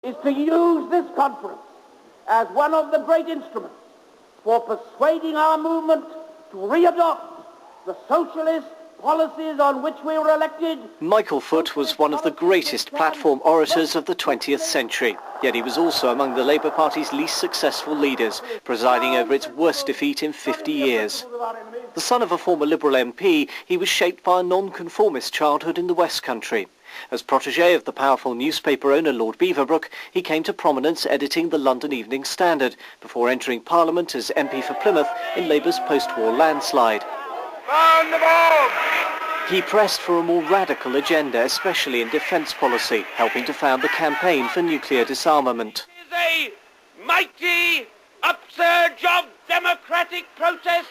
is to use this conference as one of the great instruments for persuading our movement to readopt the socialist policies on which we were elected. Michael Foot was one of the greatest platform orators of the 20th century, yet he was also among the Labour Party's least successful leaders, presiding over its worst defeat in 50 years. The son of a former Liberal MP, he was shaped by a non-conformist childhood in the West Country. As protégé of the powerful newspaper owner Lord Beaverbrook, he came to prominence editing the London Evening Standard, before entering Parliament as MP for Plymouth in Labour's post-war landslide. Burn the bomb! He pressed for a more radical agenda, especially in defence policy, helping to found the Campaign for Nuclear Disarmament. It is a mighty upsurge of democratic protest.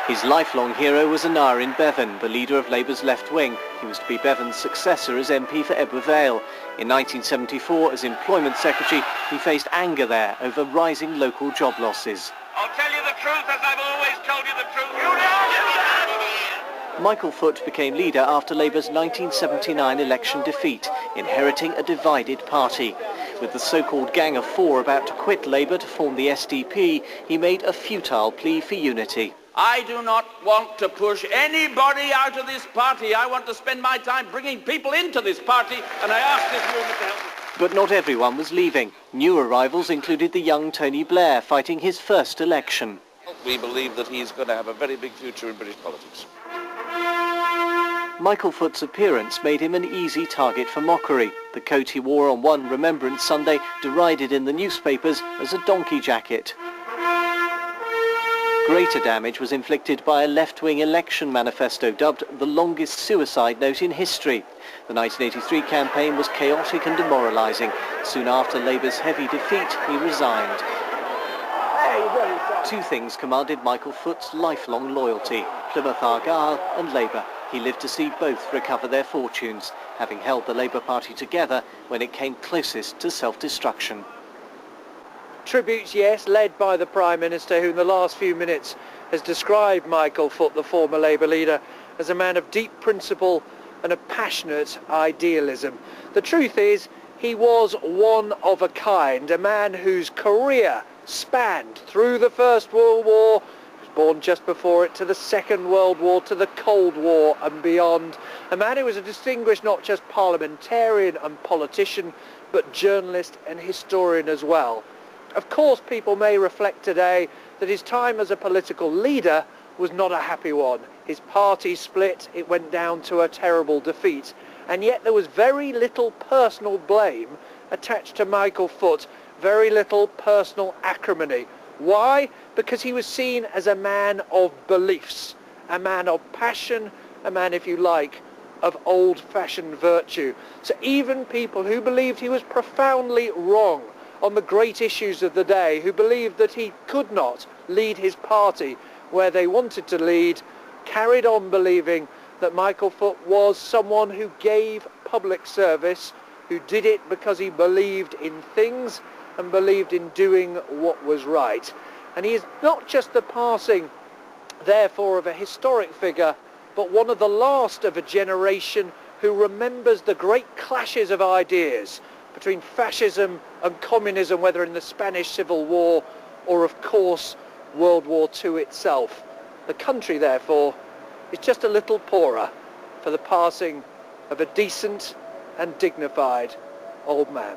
His lifelong hero was Aneurin Bevan, the leader of Labour's left wing. He was to be Bevan's successor as MP for Edward Vale. In 1974, as Employment Secretary, he faced anger there over rising local job losses. I'll tell you the truth as I've always told you the truth. Michael Foot became leader after Labour's 1979 election defeat, inheriting a divided party. With the so-called Gang of Four about to quit Labour to form the SDP, he made a futile plea for unity. I do not want to push anybody out of this party. I want to spend my time bringing people into this party, and I ask this movement to help me. But not everyone was leaving. New arrivals included the young Tony Blair, fighting his first election. We believe that he's going to have a very big future in British politics. Michael Foot's appearance made him an easy target for mockery. The coat he wore on one Remembrance Sunday derided in the newspapers as a donkey jacket. Greater damage was inflicted by a left-wing election manifesto dubbed the longest suicide note in history. The 1983 campaign was chaotic and demoralising. Soon after Labour's heavy defeat, he resigned. Two things commanded Michael Foot's lifelong loyalty: Plymouth Argyle and Labour. He lived to see both recover their fortunes, having held the Labour Party together when it came closest to self-destruction. Tributes, yes, led by the Prime Minister, who in the last few minutes has described Michael Foot, the former Labour leader, as a man of deep principle and of passionate idealism. The truth is, he was one of a kind, a man whose career spanned through the First World War, was born just before it, to the Second World War, to the Cold War and beyond. A man who was a distinguished not just parliamentarian and politician, but journalist and historian as well. Of course, people may reflect today that his time as a political leader was not a happy one. His party split, it went down to a terrible defeat, and yet there was very little personal blame attached to Michael Foot, very little personal acrimony. Why? Because he was seen as a man of beliefs, a man of passion, a man, if you like, of old-fashioned virtue. So even people who believed he was profoundly wrong on the great issues of the day, who believed that he could not lead his party where they wanted to lead, carried on believing that Michael Foot was someone who gave public service, who did it because he believed in things and believed in doing what was right. And he is not just the passing, therefore, of a historic figure, but one of the last of a generation who remembers the great clashes of ideas between fascism and communism, whether in the Spanish Civil War or, of course, World War II itself. The country, therefore, is just a little poorer for the passing of a decent and dignified old man.